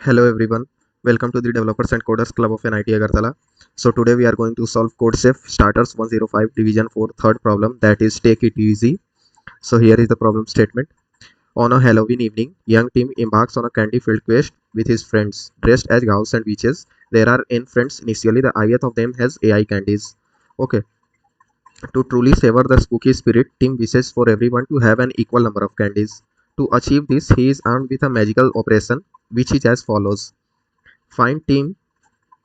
Hello everyone, welcome to the Developers and Coders Club of NIT Agartala. So today we are going to solve CodeChef Starters 105 Division 4 third problem, that is take it easy. So here is the problem statement. On a Halloween evening, young Tim embarks on a candy-filled quest with his friends. Dressed as ghouls and witches, there are n friends. Initially, the ith of them has AI candies. Okay, to truly savor the spooky spirit, Tim wishes for everyone to have an equal number of candies. To achieve this, he is armed with a magical operation, which is as follows. Find Tim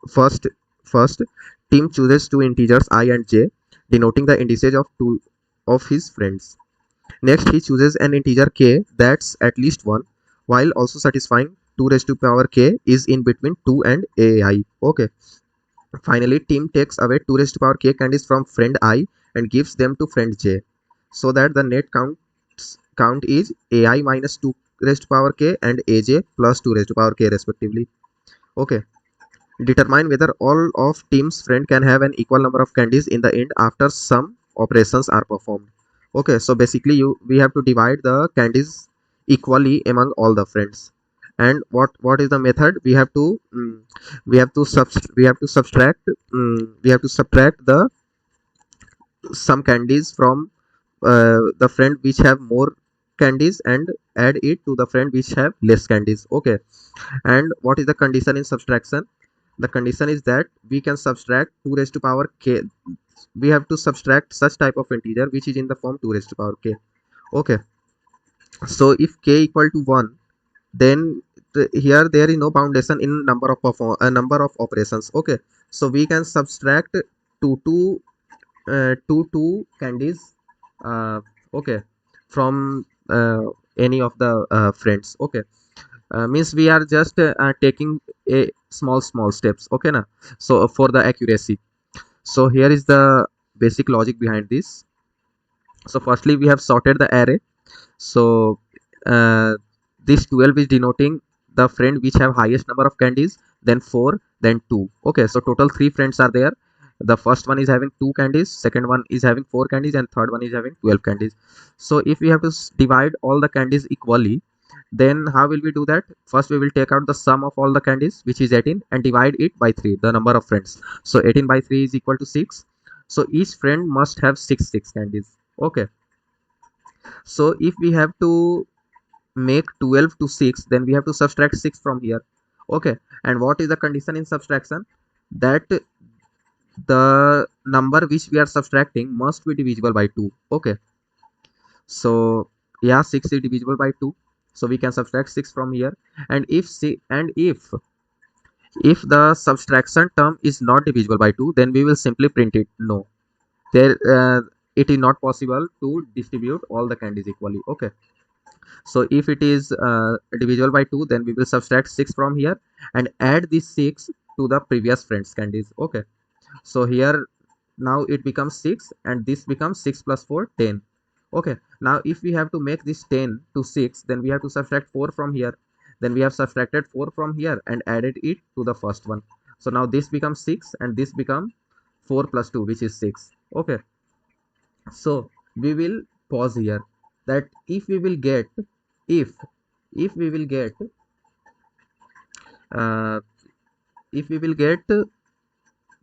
First, first, Tim chooses two integers I and j, denoting the indices of two of his friends. Next, he chooses an integer k that's at least 1, while also satisfying 2 raised to power k is in between 2 and ai. Okay. Finally, Tim takes away 2 raised to power k candies from friend I and gives them to friend j, so that the net count is ai minus 2 raised to power k and aj plus 2 raised to power k respectively. Okay. Determine whether all of Tim's friend can have an equal number of candies in the end after some operations are performed. Okay, so basically we have to divide the candies equally among all the friends. And what is the method? We have to subtract the some candies from the friend which have more candies and add it to the friend which have less candies. Okay, and what is the condition in subtraction? The condition is that we can subtract 2 raised to power k. We have to subtract such type of integer which is in the form 2 raised to power k. Okay, so if k equal to 1, then here there is no boundation in number of operations. Okay, so we can subtract two candies okay, from any of the friends. Okay, means we are just taking a small steps. Okay na, so for the accuracy. So here is the basic logic behind this. So firstly we have sorted the array. So this 12 is denoting the friend which have highest number of candies, then 4, then 2. Okay, so total 3 friends are there. The first one is having 2 candies, second one is having 4 candies, and third one is having 12 candies. So if we have to divide all the candies equally, then how will we do that? First we will take out the sum of all the candies, which is 18, and divide it by 3, the number of friends. So 18 by 3 is equal to 6. So each friend must have 6 candies. Okay, so if we have to make 12 to 6, then we have to subtract 6 from here. Okay, and what is the condition in subtraction? That the number which we are subtracting must be divisible by 2. Okay, so yeah, 6 is divisible by 2, so we can subtract 6 from here. And if the subtraction term is not divisible by 2, then we will simply print it. No, there it is not possible to distribute all the candies equally. Okay, so if it is divisible by 2, then we will subtract 6 from here and add this 6 to the previous friends candies. Okay, so here now it becomes 6 and this becomes 6 plus 4, 10. Okay, now if we have to make this 10 to 6, then we have to subtract 4 from here. Then we have subtracted 4 from here and added it to the first one. So now this becomes 6 and this becomes 4 plus 2, which is 6. Okay, so we will pause here, that if we will get if we will get uh, if we will get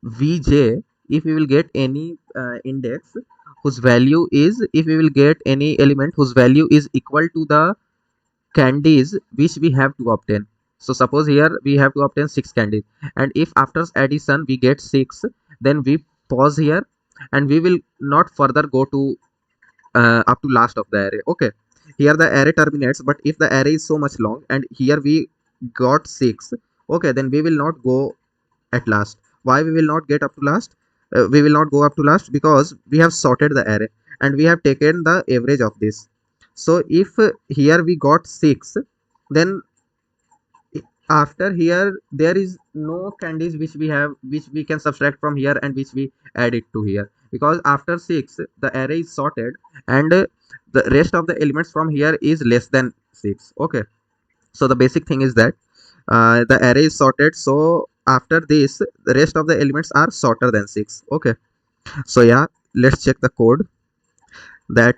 vj, if we will get any index whose value is, if we will get any element whose value is equal to the candies which we have to obtain. So suppose here we have to obtain 6 candies, and if after addition we get 6, then we pause here and we will not further go to up to last of the array. Okay, here the array terminates, but if the array is so much long and here we got 6, okay, then we will not go at last. Why we will not get up to last? We will not go up to last because we have sorted the array and we have taken the average of this. So if here we got 6, then after here there is no candies which we can subtract from here and which we add it to here, because after 6 the array is sorted and the rest of the elements from here is less than 6. Okay, so the basic thing is that the array is sorted, so after this the rest of the elements are shorter than 6. Okay, so yeah, let's check the code. That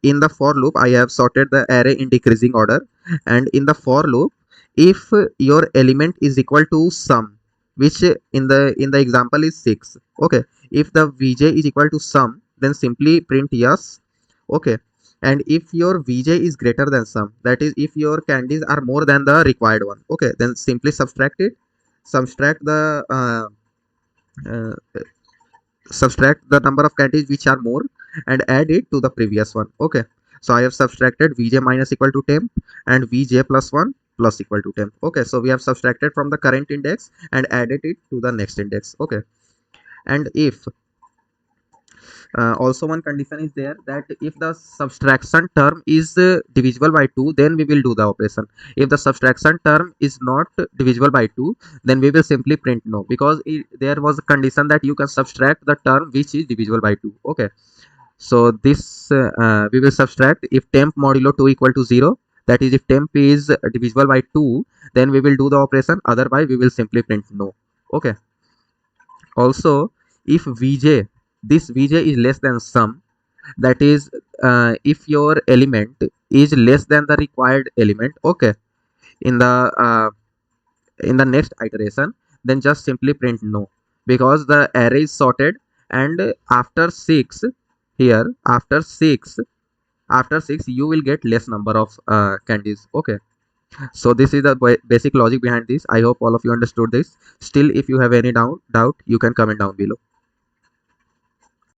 in the for loop I have sorted the array in decreasing order, and in the for loop if your element is equal to sum, which in the example is 6. Okay, if the vj is equal to sum, then simply print yes. Okay, and if your vj is greater than sum, that is if your candies are more than the required one, okay, then simply subtract the uh, subtract the number of candies which are more and add it to the previous one. Okay, so I have subtracted vj minus equal to temp and vj plus 1 plus equal to temp. Okay, so we have subtracted from the current index and added it to the next index. Okay, and if also one condition is there that if the subtraction term is divisible by 2, then we will do the operation. If the subtraction term is not divisible by 2, then we will simply print no, because there was a condition that you can subtract the term which is divisible by 2. Okay, so this we will subtract if temp modulo 2 equal to 0, that is if temp is divisible by 2, then we will do the operation, otherwise we will simply print no. Okay, also if this vj is less than sum, that is if your element is less than the required element, okay, in the uh, in the next iteration, then just simply print no, because the array is sorted, and after 6 here after 6 you will get less number of candies. Okay, so this is the basic logic behind this. I hope all of you understood this. Still, if you have any doubt, you can comment down below.